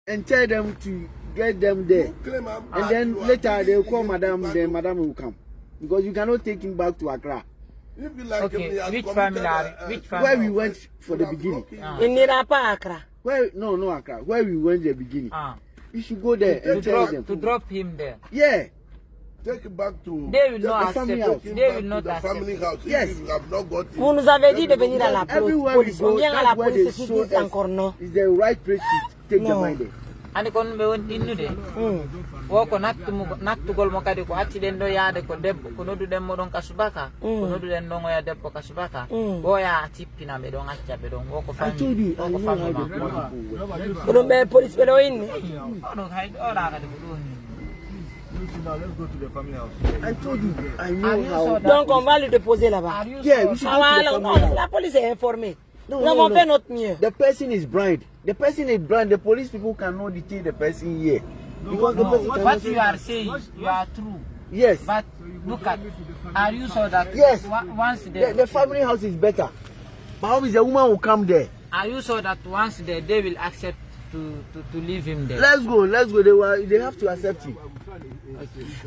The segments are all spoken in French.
and tell them to get them there. And then later they'll call madam, then madam will come. Because you cannot take him back to Accra. Okay, which family? Where we went for the beginning. In Nirapa, Accra. No, Accra. Where we went the beginning. You should go there and tell them. To drop him there. Yeah. Take it back to they will not accept. They will not the accept. family house. Yes. If you have not got it. Vous nous avez dit de venir à la Everywhere we police. go, Viens à la that's where police, they c'est show dit encore non. is the right place to take the money there. And kon be won innude woko nattugol mo kadi ko acciden do yaade ko debbo ko noddu dem modon kasubaka ko noddu den dongo ya debbo kasubaka bo ya tippina be don acca be don woko fammi woko fammi ma Ko be police be do inni no hay do la kadi ko don. Let's go to the family house. I told you, I know how. Donc on va le déposer là-bas. Yeah, we should go to the family house. La police est informée. No, Nous avons fait notre mieux. The person is blind. The person is blind. The police people cannot detain the person here. Because the person What you are saying, you are true. Yes. But look at, are you sure that Yes. once The family house is better. Perhaps the woman will come there. are you sure that once they will accept to leave him there? Let's go. They have to accept him.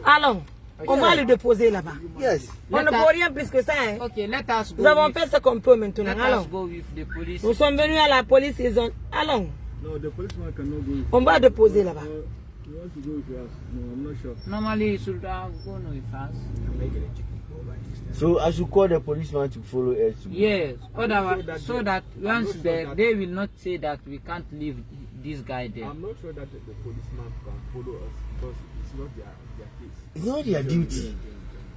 Allons, on va le déposer là-bas. Yes. On ne peut rien plus que ça. Hein. Okay, let us go. Nous avons fait ce qu'on peut maintenant. Let Allons. us go with the police. Nous sommes venus à la police, ils ont... Allons. No, the policeman cannot go. On va déposer là-bas. You want to go with us? No, I'm not sure. Normally, it should have gone with us. So I should call the policeman to follow us. Yes, otherwise, so that once they will not say that we can't leave this guy there. I'm not sure that the policeman can follow us because it's not their case. It's not their duty.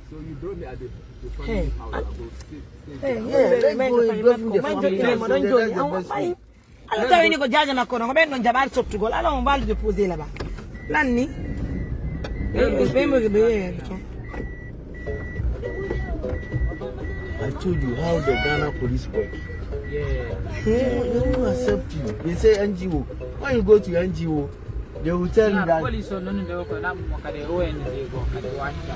So you don't need the family house about stay. Yeah, let's go and drop him the family house. So that's the best way. Alors, tu as une gage à ma conne, on va nous jabar sur tout gol. Alors, on va le déposer là-bas. L'année. I told you how the Ghana police work. Yeah. They won't accept you. They say NGO. When you go to NGO, they will tell you that. Police no no go na mo kade ONG go kade wacha.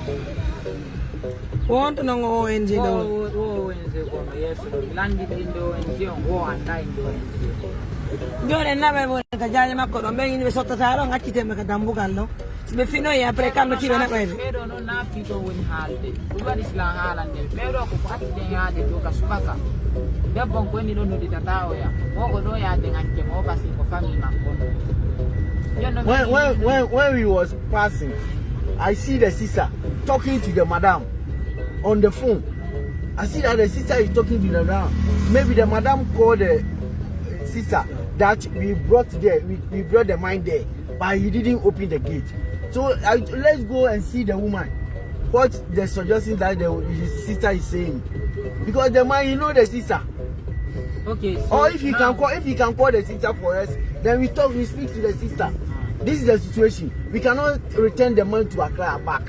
Want to know ONG though? ONG go yes, land it in the ONG on go and die in the ONG. Yo le na me ka jaje ma ko be ni sotto taro ngati te me ka dambugal no. Be fino ya pre kam ti be na ko. Pero no na fito woni halde. Uba isla halande. Pero ko ko ati den ya de do ka subaka. Debbo ko ni no no di tatao ya. Mo go do ya de ngante mo basi ko family ma ko. When we was passing, I see the sister talking to the madam on the phone. I see that the sister is talking to the madam. Maybe the madam called the sister that we brought there. We brought the man there, but he didn't open the gate. So let's go and see the woman. What the suggestion that his sister is saying, because the man, you know the sister. Okay. So or if he can call the sister for us, then we speak to the sister. This is the situation. We cannot return the man to Accra back.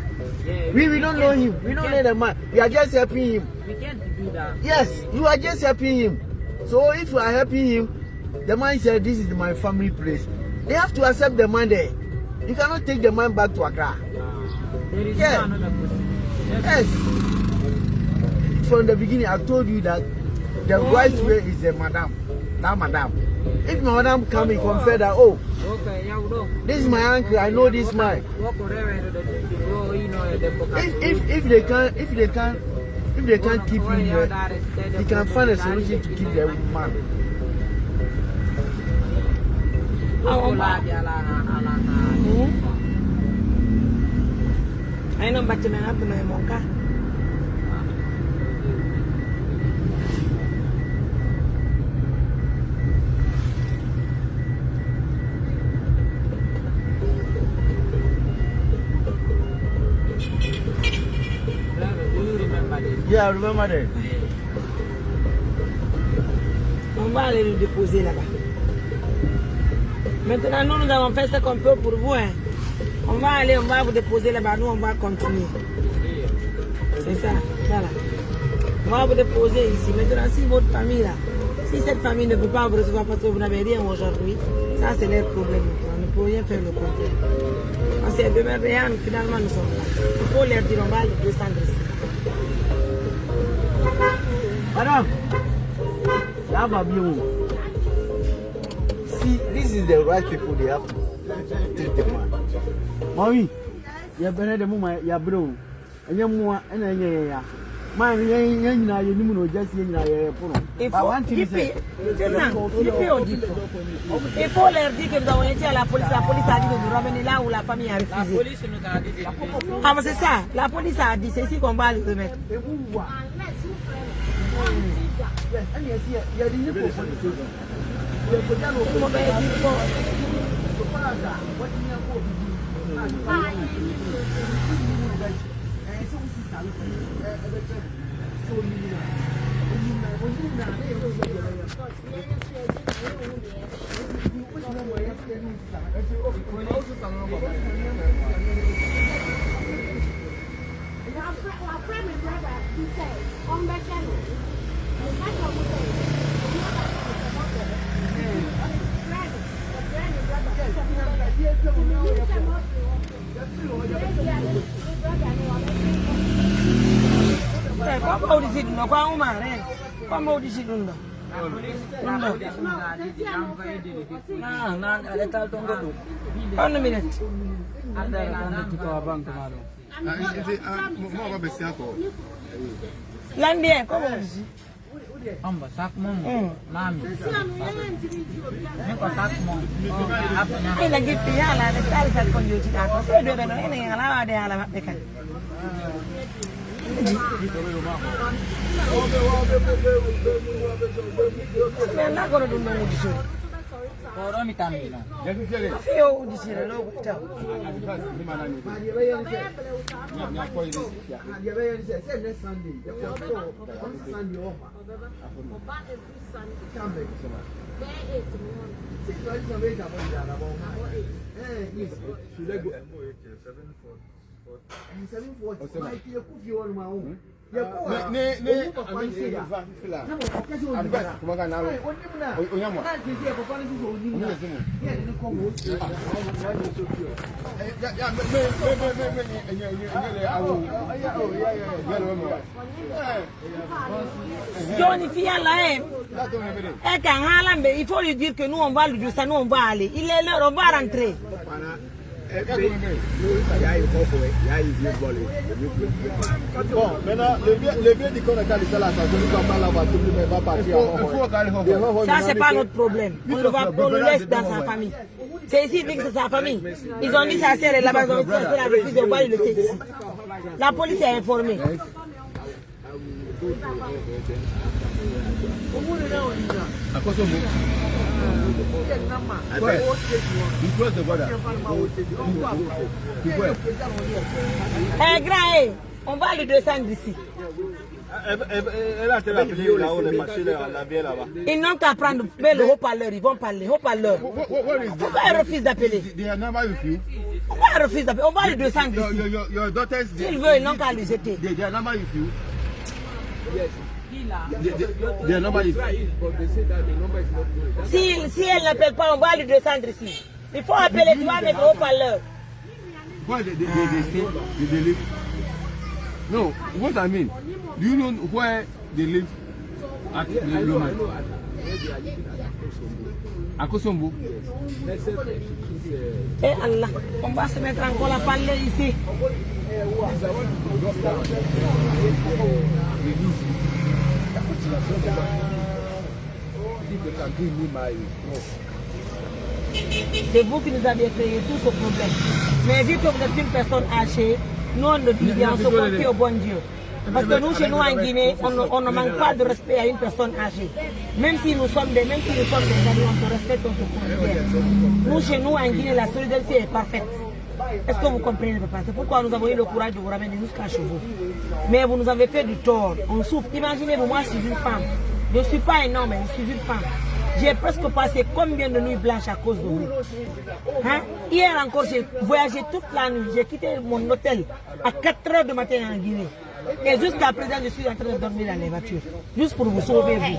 Yeah, we don't know him. We don't know the man. We are just helping him. We can't do that. Yes, you are just helping him. So if you are helping him, the man said, "This is my family place." They have to accept the man there. You cannot take the man back to Accra. There is Yeah. another person. Yes. From the beginning, I told you that the right way is the madam. That madam. If my madam come and confess that, oh, Okay, yeah, we don't. this is my uncle, I know this man. If they can't keep him here, he can find a solution to keep the man. I know but me hapo na monka. Yeah, I remember that. On va aller le déposer là-bas. Maintenant, nous avons fait ce qu'on peut pour vous. Hein. On va vous déposer là-bas. Nous, on va continuer. C'est ça. Voilà. On va vous déposer ici. Maintenant, si votre famille là, si cette famille ne peut pas vous recevoir parce que vous n'avez rien aujourd'hui, ça c'est leur problème. On ne peut rien faire le contraire. Parce que demain, rien, finalement, nous sommes là. Il faut leur dire, on va les descendre ici. Madam, see, this is the right people they have to Mommy, you're better than Mumma, you're blue. And you're more, and I man, you know, just in if I want to say, il faut leur dire que vous avez été à la police a dit que vous revenez là où la famille a refusé. Ah, mais c'est ça, la police a dit, c'est ici qu'on va le remettre. Como disse não, qual uma, né? Como disse não? Não, é tal tão godo. Um minuto. Lambie, como disse? Amba sak mom. Nami. Niko sak mom. Ina gitu ya lah, ada tal kon yuji aku. Saya dua benar ini yang ala ada ala mereka. Não agora do meu disse. Koro mi tambina. Eu disse logo então. Johnny Fiala est qu'un Halambe, il faut lui dire que nous on va lui dire ça, nous on va aller. Il est l'heure, on va rentrer. Bon, maintenant, le vieux dit qu'on est allé faire la sanction, nous sommes la voiture, mais va partir. Ça, c'est pas notre problème. On le laisse dans sa famille. C'est ici, il dit que c'est sa famille. Ils ont dit sa sœur est là-bas, ils ont dit sa sœur a refusé, on va le laisser ici. La police est informée. Eh, grand, on va le descendre d'ici. Ils n'ont qu'à prendre le haut-parleur, ils vont parler, haut-parleur. Pourquoi ils refusent d'appeler? Pourquoi ils refusent d'appeler? On va le descendre d'ici. S'ils veulent, ils n'ont qu'à le jeter. Si elle n'appelle pas, on va lui descendre ici. Il faut appeler, tu vas mettre haut-parleur. No, what I mean, do you know where they live at the moment? À Kosombo. Eh Allah, on va se mettre encore à parler ici. C'est vous qui nous avez créé tout ce problème. Mais vu que vous êtes une personne âgée, nous on le dit bien, on se confie au bon Dieu. Parce que nous, chez nous en Guinée, on ne manque pas de respect à une personne âgée. Même si nous sommes des amis, on te respecte, on te considère. Nous, chez nous en Guinée, la solidarité est parfaite. Est-ce que vous comprenez, papa? C'est pourquoi nous avons eu le courage de vous ramener jusqu'à chez vous. Mais vous nous avez fait du tort. On souffre. Imaginez-vous, moi, je suis une femme. Je ne suis pas un homme, je suis une femme. J'ai presque passé combien de nuits blanches à cause de vous. Hein? Hier encore, j'ai voyagé toute la nuit. J'ai quitté mon hôtel à 4 h du matin en Guinée. Et jusqu'à présent, je suis en train de dormir dans les voitures. Juste pour vous sauver, vous.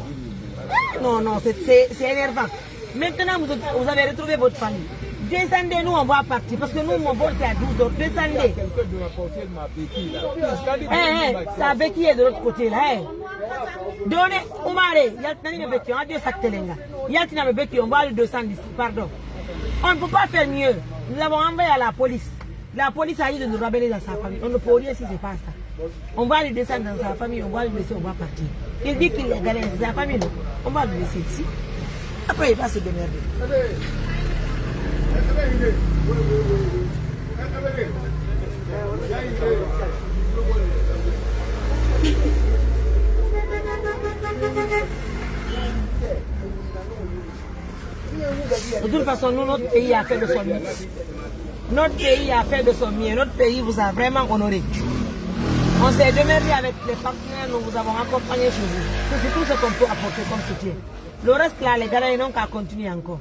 Non, non, c'est énervant. Maintenant, vous avez retrouvé votre famille. Descendez, nous, on va partir. Parce que nous, mon vol, c'est à 12 h. Descendez. Ça béquille est de l'autre côté, là. Donnez, on va aller. Il y a un béquille, on va dire ça. Il y a un béquille, on va aller descendre ici. Pardon. On ne peut pas faire mieux. Nous avons envoyé à la police. La police a dit de nous ramener dans sa famille. On ne peut rien si c'est pas ça. On va le descendre dans sa famille, on va le laisser, on va partir. Il dit qu'il est galère dans sa famille, non. On va le laisser ici. Après, il va se démerder. De toute façon, nous, notre pays a fait de son mieux. Notre pays a fait de son mieux. Notre pays vous a vraiment honoré. On s'est démerdé avec les partenaires, nous vous avons accompagné chez vous. C'est tout ce qu'on peut apporter comme soutien. Le reste là, les gars, ils n'ont qu'à continuer encore.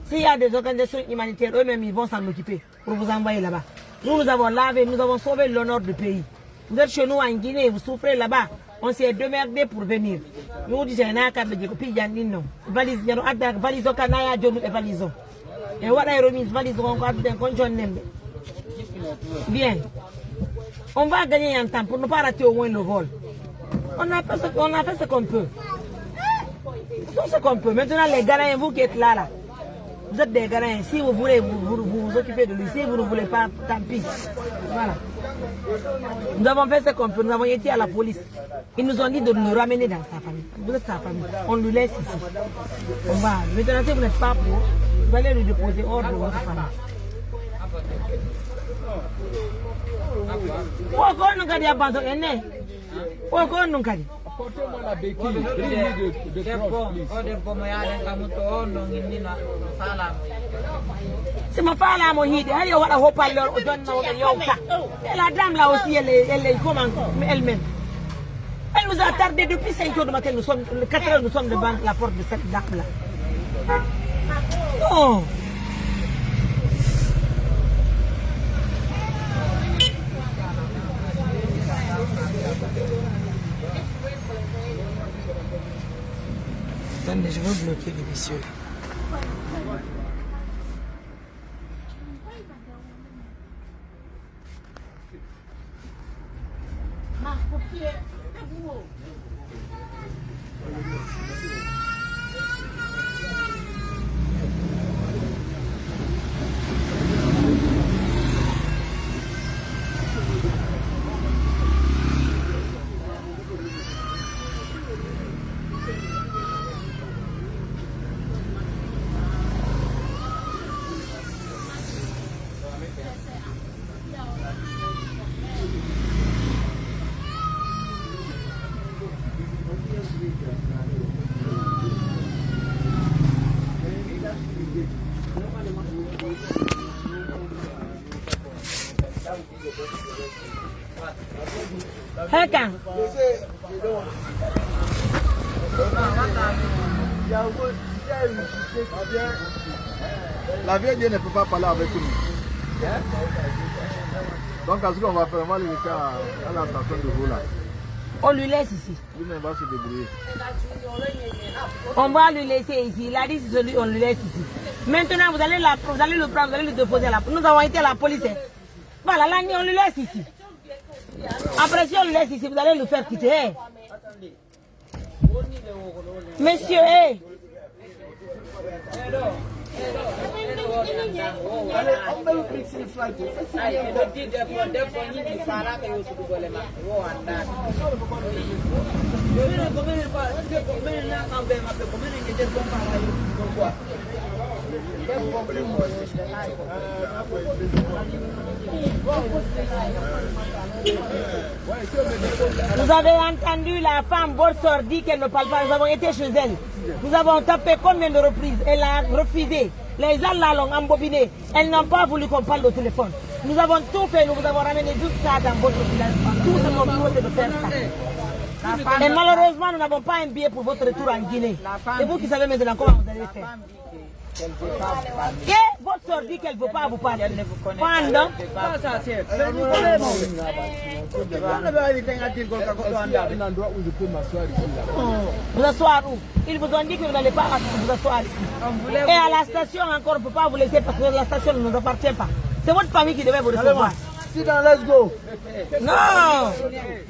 S'il y a des organisations humanitaires, eux-mêmes, ils vont s'en occuper pour vous envoyer là-bas. Nous, nous avons lavé, nous avons sauvé l'honneur du pays. Vous êtes chez nous en Guinée, vous souffrez là-bas. On s'est démerdé pour venir. Nous disons, il y a un cadre de valise, il y a un valise au Canada, et valise. Et voilà, il remise valise, on va bien. On va gagner un temps pour ne pas rater au moins le vol. On a fait ce qu'on peut. Tout ce qu'on peut. Maintenant, les Ghanéens, vous qui êtes là, vous êtes des Ghanéens. Si vous voulez vous occuper de lui, si vous ne voulez pas, tant pis. Voilà. Nous avons fait ce qu'on peut. Nous avons été à la police. Ils nous ont dit de nous ramener dans sa famille. Vous êtes sa famille. On nous laisse ici. On va. Maintenant, si vous n'êtes pas pour, vous allez le déposer hors de votre famille. Pourquoi nous avons abandonné? Pourquoi nous avons Apportez-moi la béquille. Bring me the cross, please. C'est ma femme là, mon hide. Elle a un haut-parleur au don de Yoka. Et la dame là aussi, elle est comment elle-même. Elle nous a tardé depuis 5 heures du matin. Nous sommes, 4 heures, nous sommes devant la porte de cette dame là. Non. Attendez, je vais bloquer les messieurs. Heka. La vieille Dieu ne peut pas parler avec nous. Donc, à ce qu'on va faire, on va le laisser à la station de vous là. On lui laisse ici. Lui-même va se débrouiller. On va lui laisser ici. Il a dit c'est celui, on lui laisse ici. Maintenant, vous allez le prendre, vous allez le déposer à la police. Nous avons été à la police. Voilà, là, on le laisse ici. Après, si on le laisse ici, vous allez le faire quitter. Hey. Monsieur, hey. Vous avez entendu la femme Borsor dire qu'elle ne parle pas. Nous avons été chez elle. Nous avons tapé combien de reprises? Elle a refusé. Les gens là l'ont embobiné. Elles n'ont pas voulu qu'on parle au téléphone. Nous avons tout fait. Nous vous avons ramené jusqu'à dans votre village. Tout ce qu'on peut, c'est de faire ça. Et malheureusement, nous n'avons pas un billet pour votre retour en Guinée. C'est vous qui savez maintenant comment vous allez faire. Et votre soeur dit qu'elle ne veut pas vous parler. Pendant vous asseoir où? Ils vous ont dit que vous n'allez pas vous asseoir ici. Et à la station encore, on ne peut pas vous laisser parce que la station ne nous appartient pas. C'est votre famille qui devait vous recevoir. Sit down, let's go. No.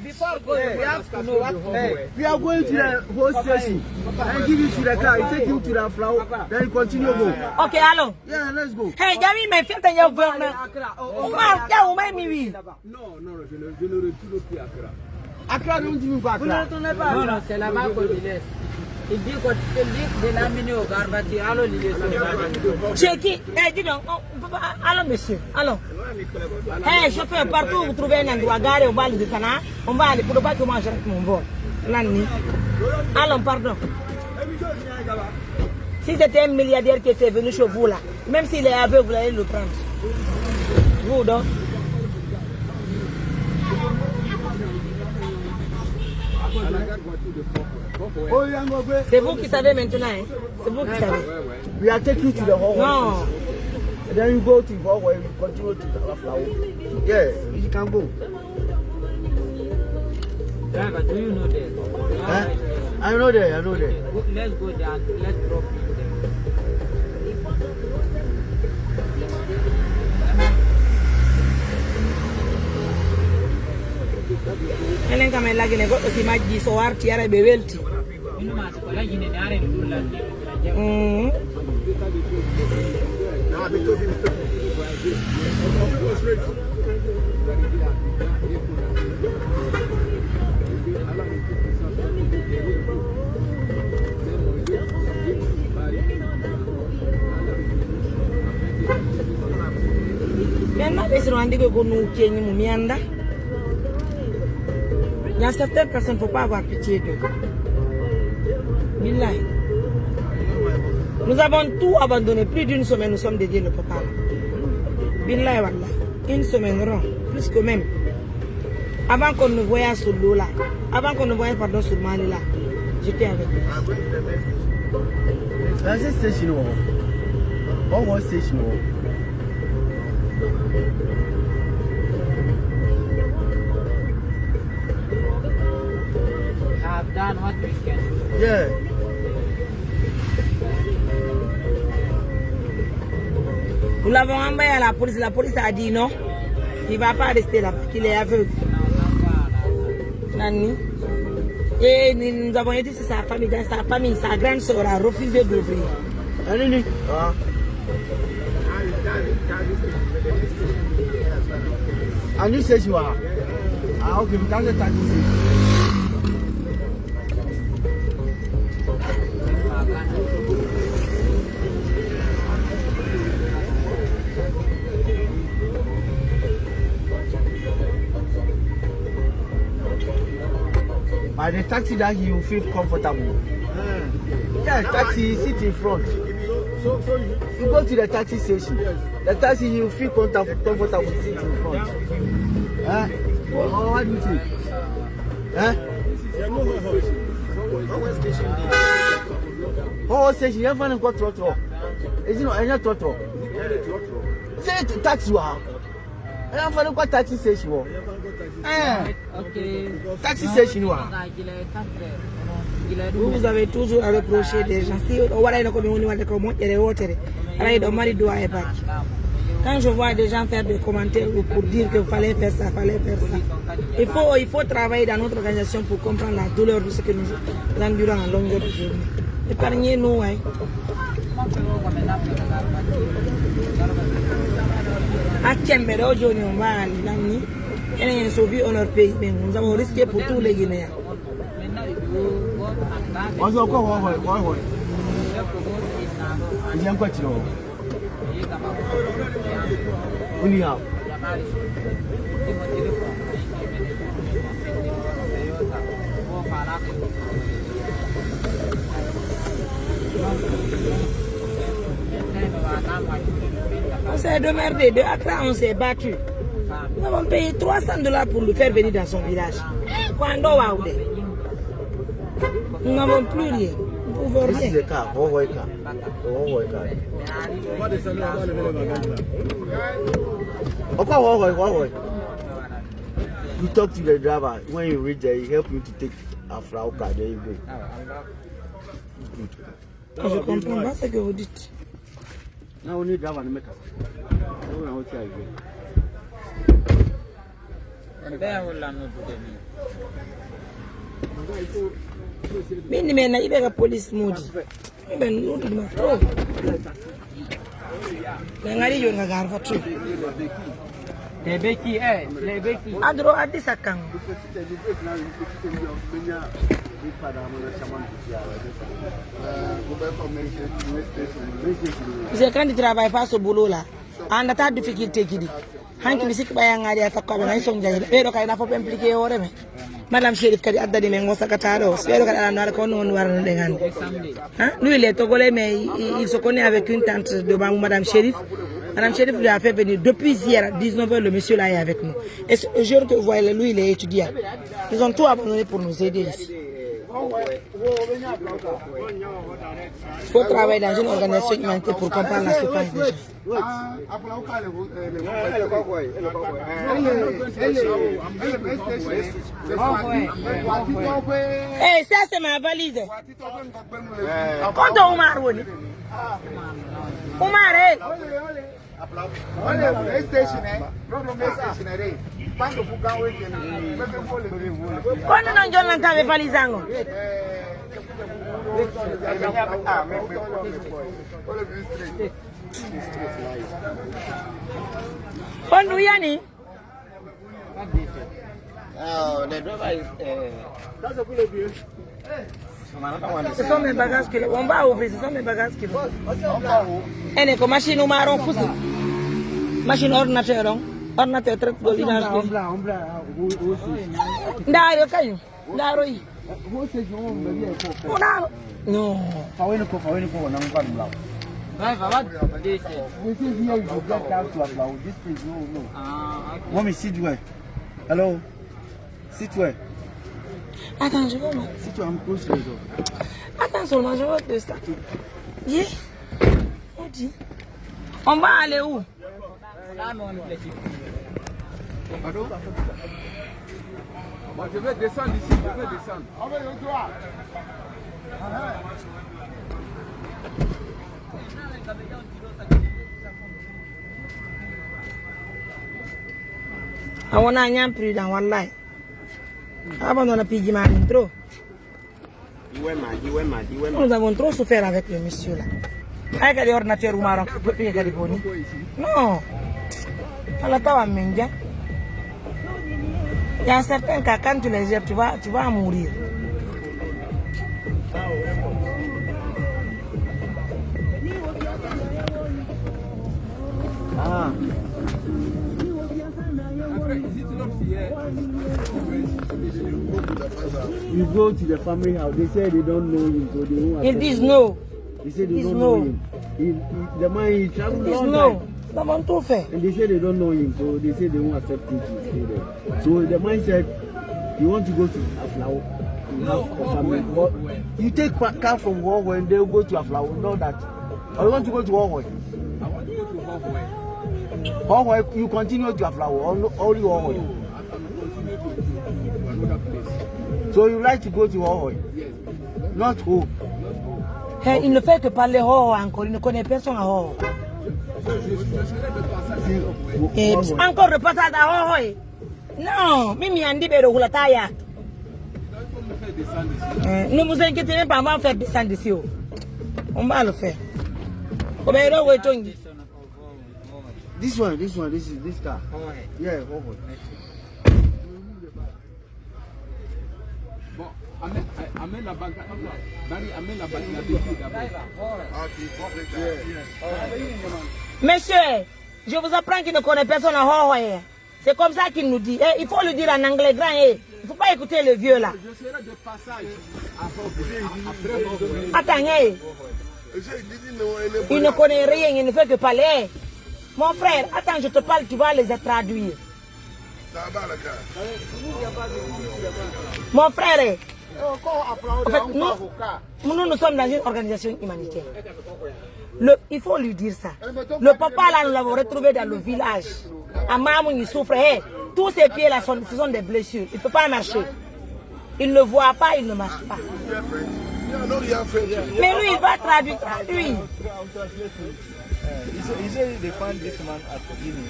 Before going, we have to know what to do. We are going to the whole station. I give you to the car. You take him to the flower. Then you continue go. Okay, hello. Yeah, let's go. Hey, Gary, my friend, and your girl. Yeah, me. No, je ne retourne plus à Accra. Accra, don't you go Accra? Non, c'est là-bas qu'on lui laisse. Il dit de l'amener au Garbati. Allons, il laisse. Checky, hey, dis donc, allons, monsieur, allons. Hey, chauffeur, partout où vous trouvez un endroit garé au bal de Sana, on va aller pour ne pas que moi j'arrête mon vol. L'année. Allons, pardon. Si c'était un milliardaire qui était venu chez vous là, même s'il est aveugle, vous allez le prendre. Vous donc. C'est vous qui savez maintenant, hein? C'est vous qui savez. We are taking you to the hall. Non. And then you go to the hall where you continue to the flower. Yeah, you can go. Driver, do you know that? Huh? I know that, I know that. Let's go there and let's drop you there. Elen kam lagi ne goddo si majji so warti ara be welti. Maintenant, ils ont dit que nous kenyi mu mianda. Il y a certaines personnes, il ne faut pas avoir pitié d'eux. Billahi. Nous avons tout abandonné. Plus d'une semaine, nous sommes dédiés le papa. Billahi wallah. Une semaine, non. Plus que même. Avant qu'on nous voyait sur l'eau là. Avant qu'on nous voyait, pardon, sur le Mali là. J'étais avec eux. That's a station. What station? Have done what we can. Yeah. Nous l'avons envoyé à la police a dit non, il ne va pas rester là, qu'il est aveugle. Nani. Et nous avons été sur sa famille, dans sa famille, sa grande soeur a refusé d'ouvrir. Anini? And you say you are? Okay, we can't get by the taxi that he will feel comfortable. Yeah, taxi, sit in front. So you go to the taxi station. The taxi, he will feel comfortable, sit in front. What do you think? Oh, station, you haven't got trotro. Is it not any trotro? Say taxi, you are. I haven't got taxi station. Okay. Taxi station, you are. Vous avez toujours à reprocher des gens. Si on voit là, quand je vois des gens faire des commentaires pour dire qu'il fallait faire ça, il faut travailler dans notre organisation pour comprendre la douleur de ce que nous endurons en longueur de journée. Épargnez-nous, hein. À Kembere, aujourd'hui, on va aller là, et on sauve notre pays, mais nous avons risqué pour tous les Guinéens. What's your call? What? Is young question? Anyhow. On s'est démerdé, de Accra on s'est battu. Nous avons payé $300 pour le faire venir dans son village. Nous n'avons plus rien. Nous pouvons This is rien. the car. Okay. You talk to the driver. When you reach there, he help you to take a flower car. There you go. Je comprends pas ce que vous dites. Now we need driver to make us. Mimi na ibe ka police mode. Ibe nudu ma to. Ngari yo ngagarfa tu. Lebeki lebeki. Adro adisakang. C'est quand tu travailles pas ce boulot là. En ta difficulté qui dit. Hanki bisik bayang ngari atakwa na isong jahil. Pero kay na fo impliqué ore me. Madame Chérif kadi adda di mengo sakataro. Pero kadi ana ko non war na dengan. Hein? Lui il est togolais mais il se connaît avec une tante de Madame Chérif. Madame Chérif lui a fait venir depuis hier, 19h, le monsieur là est avec nous. Et ce jour que vous voyez, lui, il est étudiant. Ils ont tout abandonné pour nous aider ici. Il faut travailler dans une organisation humanitaire pour comprendre la souffrance des gens. Eh, ça c'est ma valise. Quand Omar, Omar, quando non giorno andava falizango quando yani The driver is ce sont mes bagages que on va ouvrir, ce sont mes bagages que ene ko machine maron fusi machine ordinateur traite de l'image ndaro kayo ndaro yi no Fawene ko na mfano lao. This is here you get down to Aflawo. This is no. Mommy, sit where? Hello? Sit where? Attends, je vais Sit where, I'm close to the door. Attends seulement, je vais te ça. Yeah. On dit. On va aller où? Pardon? Bon, je vais descendre ici, je vais descendre. I want to nyam pri dan wallahi. Abandonne pigi ma intro. Nous avons trop souffert avec le monsieur là. Avec les ordinateurs ou marron, peut payer des boni. Non. Allah tawa menja. Il y a certains cas quand tu les jettes, tu vas mourir. Ah. You go to the family house, they say they don't know him, so they won't. Ils disent no. They say they don't know him. The man he traveled Ils disent long no. time. Nous avons tout fait. And they say they don't know him, so they say they won't accept him to stay there. So the man said, you want to go to Aflawo, you have a family. But you take car from Huawei and they'll go to Aflawo, know that. Or you want to go to Huawei? I want to go to Huawei. Huawei, you continue to Aflawo, only Huawei. So you like to go to Huawei? Yes. Not who? Hey, il ne fait que parler Ho encore, il ne connaît personne à Ho. Encore le passage à Ho. Non, Mimi Andi Bero Hulataya. Ne vous inquiétez même pas, on va faire descendre ici. On va le faire. This car. Yeah, Huawei. Bon, amène la banque. Barry, amène la banque. Monsieur, je vous apprends qu'il ne connaît personne à Huawei. C'est comme ça qu'il nous dit. Eh, il faut le dire en anglais grand. Eh. Il ne faut pas écouter le vieux là. Je serai de passage à Huawei. Attends, eh. Il ne connaît rien, il ne fait que parler. Mon frère, attends, je te parle, tu vas les traduire. Mon frère, en fait, nous sommes dans une organisation humanitaire. Il faut lui dire ça. Le papa là, nous l'avons retrouvé dans le village. À Mamou, il souffre. Hey, tous ses pieds là, ce sont des blessures. Il ne peut pas marcher. Il ne voit pas, il ne marche pas. Mais lui, il va traduire. He said they found this man at the beginning.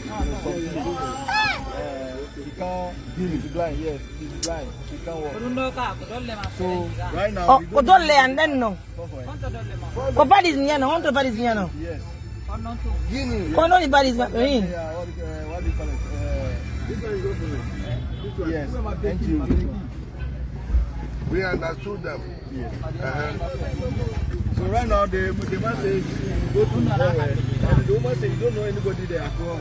He's blind, yes, he's blind. He can't walk. So right now, Oh, don't let and then no. What is Niano? What is Niano? yes. Guinea. What is Yeah, what do you call it? Yes, thank you. We understood them. Yes. So right now, the man says go to nowhere. The woman says you don't know anybody there at all.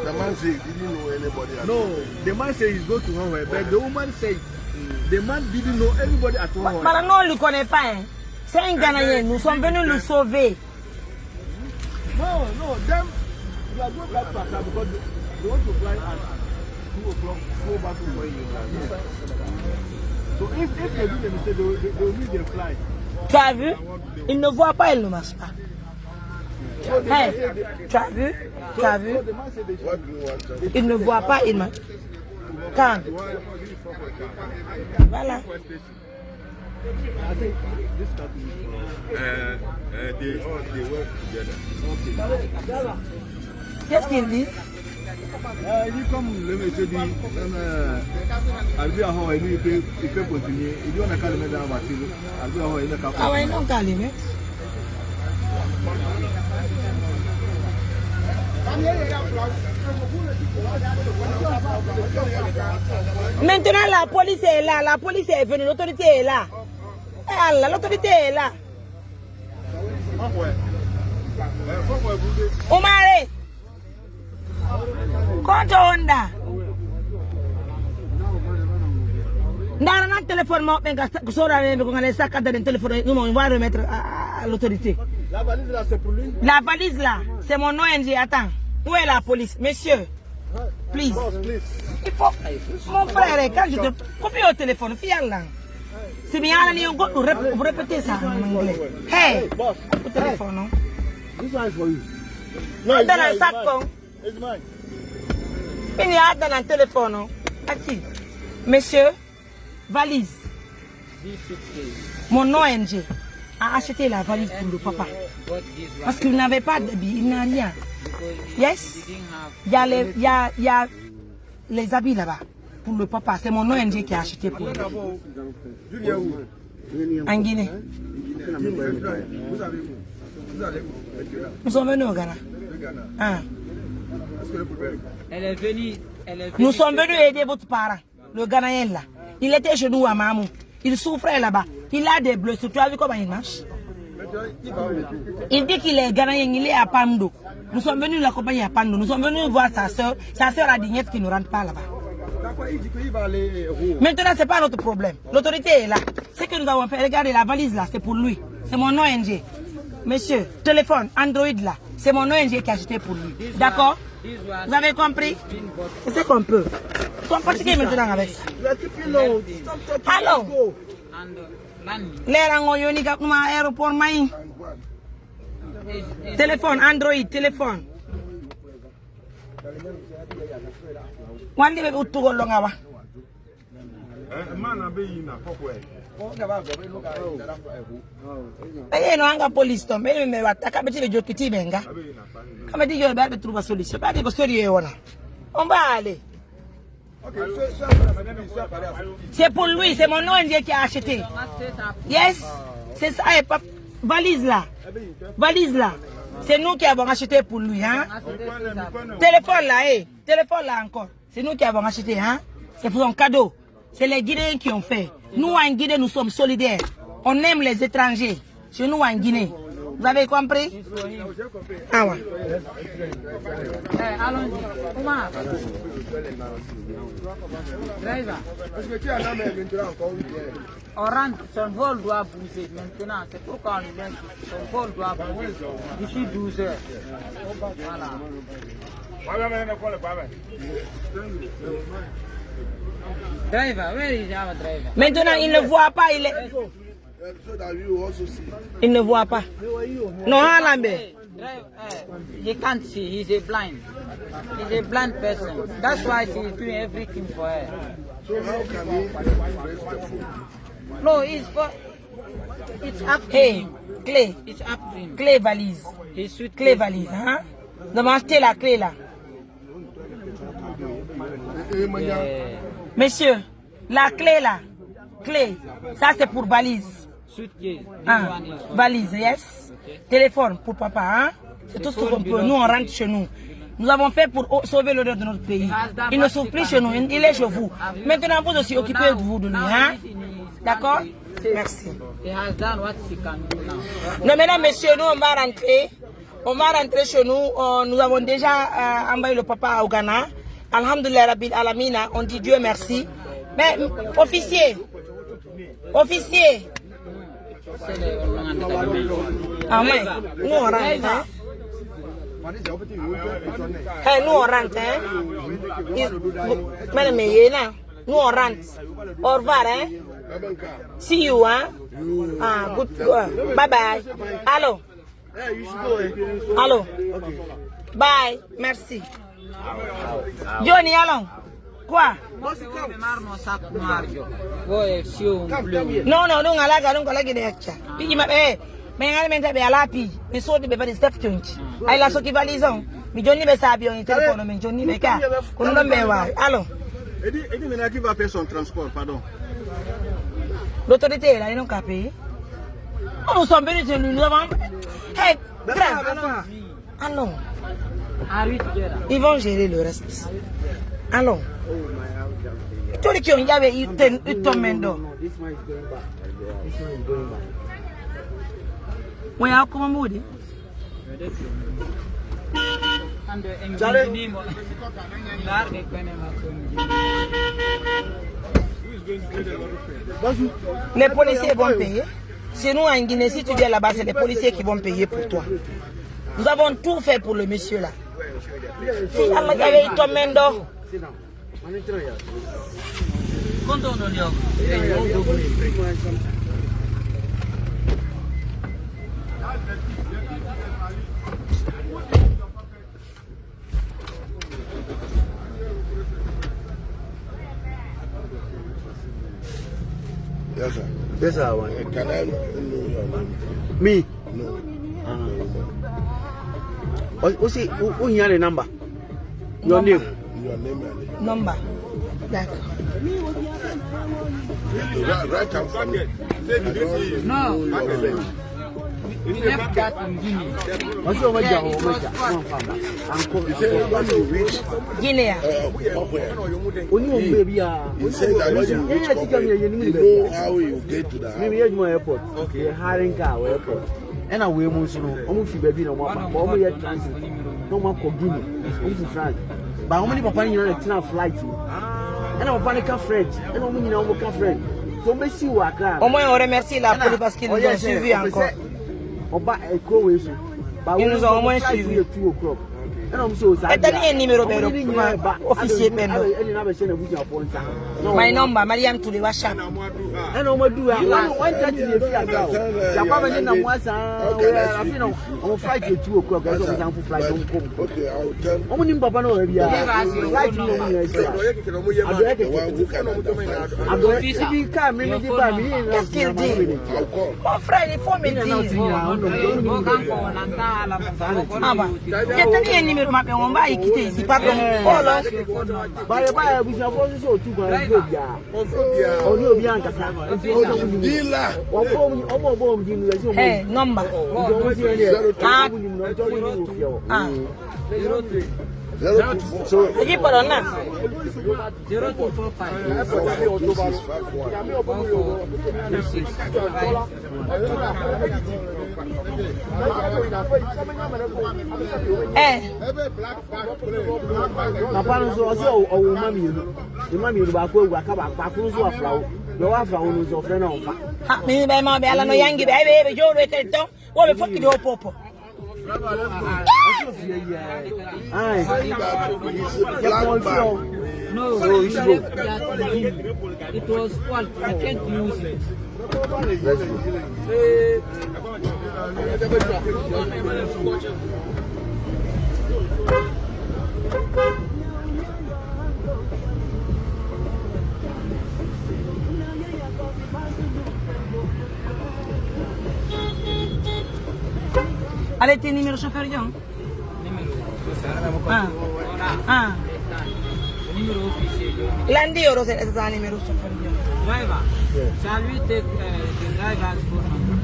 The man said he didn't know anybody. No, the man says he's go to nowhere, but the woman says the man didn't know anybody at all. Mais non, on ne le connaît pas. C'est un Ghanéen. Nous sommes venus le sauver. No, them you are going back to Accra because they want to fly at 2 o'clock, go back to where you are. Yes. So if they do the mistake, they will miss their flight. Tu as vu? Il ne voit pas, il ne marche pas. So the Hey, man said tu as vu? Tu as vu? so the man said they What do you want? Il ne voit pas, il marche. Quand? Voilà. I think this country is They work together. Qu'est-ce qu'il dit? you come let me say the I'll be a how I do you pay continue. You don't want to call me down about you. I'll be a how I make up. Ah ouais, non, calme. Maintenant, la police est là, la police est venue, l'autorité est là. Allah, l'autorité est là. Omare, compte Honda. Dans un téléphone, on va remettre à l'autorité. La valise là, c'est pour lui. La valise là, c'est mon ONG. Attends, où est la police? Monsieur, please. Il faut. Mon frère, quand je te copie au téléphone, fier là. C'est bien, vous répétez ça en anglais. Hey, au téléphone, non? This one is for you. Non, dans un sac, non? It's mine. Il y a dans un téléphone, non? Monsieur, valise. Mon ONG a acheté la valise pour le papa. Parce qu'il n'avait pas d'habits, il n'a rien. Yes? Il y a les habits là-bas pour le papa. C'est mon ONG qui a acheté pour lui. En Guinée. Nous sommes venus au Ghana. Ah. Elle est venue. Nous sommes venus aider votre parent, le Ghanéen là. Il était chez nous à Mamou. Il souffrait là-bas. Il a des blessures. Tu as vu comment il marche? Il dit qu'il est Ghanéen, il est à Pando. Nous sommes venus l'accompagner à Pando. Nous sommes venus voir sa soeur. Sa soeur a dit niet qui ne rentre pas là-bas. Maintenant, ce n'est pas notre problème. L'autorité est là. Ce que nous avons fait, regardez la valise là, c'est pour lui. C'est mon ONG. Monsieur, téléphone, Android là, c'est mon ONG qui a acheté pour lui. D'accord? Vous avez compris? C'est ce qu'on peut. Ils sont fatigués maintenant avec ça. Allô? L'air en Oyoni, comme un aéroport maïn. Téléphone, Android, téléphone. Wandi be utugo longa wa. Aye no anga police to me wataka beti be jokiti benga. Kama di yo ba be trouver solution. Ba di ko story e wona. On va aller. C'est pour lui, c'est mon ONG qui a acheté. Yes, c'est ça. Valise là. Valise là. C'est nous qui avons acheté pour lui, hein. Téléphone là, téléphone là encore. C'est nous qui avons acheté, hein. C'est pour son cadeau. C'est les Guinéens qui ont fait. Nous en Guinée, nous sommes solidaires. On aime les étrangers. Chez nous en Guinée. Vous avez compris? Ah ouais. Allons-y. Omar. Driver. On rentre, son vol doit bouger maintenant. C'est pourquoi on lui laisse. Son vol doit bouger d'ici 12 heures. Voilà. Driver, where is our driver? Maintenant, il ne voit pas. Il ne voit pas. Non, Alambe. He can't see. He's a blind. He's a blind person. That's why she's doing everything for her. So how can he raise the phone? No, it's for. It's up to Hey, him. clé. It's up to him. Clé valise. He's sweet. Clé valise, hein? Demandez la clé là. Yeah. Monsieur, la clé là. Clé. Ça c'est pour valise. Suitcase. This Hein? one is for Valise, yes. Téléphone pour papa, hein? C'est tout ce qu'on peut. Nous, on rentre chez nous. Nous avons fait pour sauver l'honneur de notre pays. Il ne souffre plus chez nous, il est chez vous. Maintenant, vous aussi occupez de vous de lui, hein? D'accord? Merci. He has done what he can do now. Non, mesdames, messieurs, nous, on va rentrer. On va rentrer chez nous. Nous avons déjà envoyé le papa au Ghana. Alhamdulillah, Rabbil Alamina. On dit Dieu merci. Mais, officier. Officier. Ah, ouais. Nous, on rentre, hein? Hey, nous, on rentre, hein? Nous, on rentre. Au revoir, hein? See you, hein? Ah, good. Bye bye. Allô? Allô? Bye. Merci. Johnny, allons. Quoi? Non, non, non, alaga, non, alaga, derecha. Pigi ma, mais ngal men tabe ala pi. Mais so de be va step change. Ay la so ki valison. Mi Johnny be sabi on téléphone, mais Johnny be ka. Kono no me wa. Allô? Et maintenant qui va payer son transport, pardon. L'autorité là, ils n'ont qu'à payer. Nous sommes venus chez lui, nous avons. Hey, grand. Allons. Ils vont gérer le reste. Allons. Tous les qui ont gagné, ils tombent maintenant. Oui, comment vous dites? Les policiers vont payer. Chez nous en Guinée, si tu viens là-bas, c'est les policiers qui vont payer pour toi. Nous avons tout fait pour le monsieur là. Si Allah avait eu ton mendo. Yes, sir. Yes, sir. One. Can I know your name? Me. No. Who see? Who hear the number? Your name. Your name and Number. D'accord. right hand for me. No. We left that in Guinea. What's your major? He said when you reach Guinea. somewhere, Only baby. he said that when you reach somewhere, you know how you get to the Maybe house. at my airport. Okay. Hiring car airport. And away months no. Almost fi baby no more. Almost yet transit. No more for Guinea. Almost France. But how many papa you know the flight? And our papa can French. And how many now can French? So me see what can. Au moins, on remercie la police parce qu'ils nous ont suivis encore. Ils nous ont au moins suivis. Et t'as un numéro officier Pendo. My number, Mariam Toulé, WhatsApp. Okay, I will tell Qu'est-ce qu'il dit? I'll call. Mon frère, il faut me dire. Ah bah, j'ai tenu un numéro, mais on va y quitter ici, pardon. Oh là. Hey, number. Ah. Lagi pada nak. 0245. Papa no so o mami you. The mami you ba ko egu aka ba pa kunu so afra o. Lo wa afra no so fre na onfa. Ha, mi be ma be ala no yangi be jo re te ton. Wo be fokki do popo. Ai. No, it was fault. I can't use it. Allez, t'es numéro chauffeur, John? Ah. Numéro officiel. Lundi, or is it a numéro chauffeur, John? Driver. Shall we take the driver's phone number?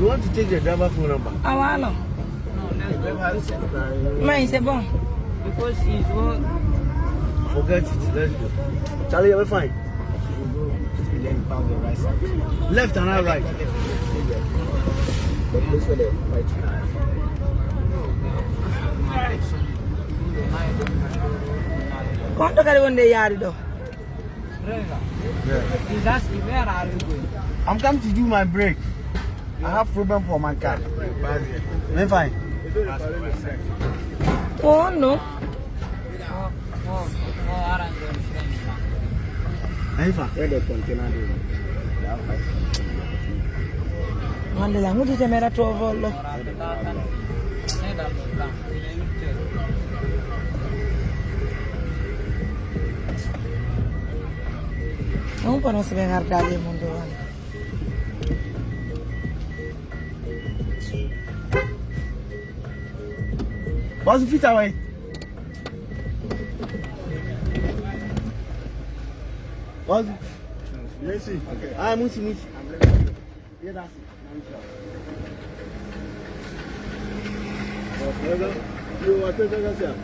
You want to take the driver phone number? Ah, voilà. No, let's go. Mais c'est bon. Because he's all. Forget it. Let's go. Charlie, you're fine. Left and right. The place where the white car. Quanto cari con dei yard though? Driver. Yeah. He's asking where are you going? I'm coming to do my break. I have problem for my car. I'm fine. Oh no. Around the I'm fine. Where the container is. Quando la muti te mera tuo vollo. Non può non si guardare il mondo. What's the fit away? What's it? Yes, see. Okay. Ah, Musi. Yeah, that's it. You want to take a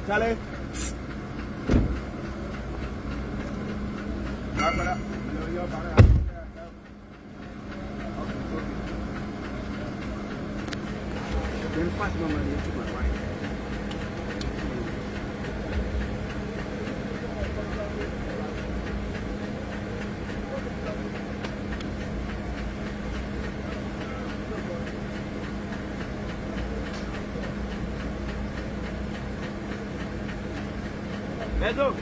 Charlie. Let's go.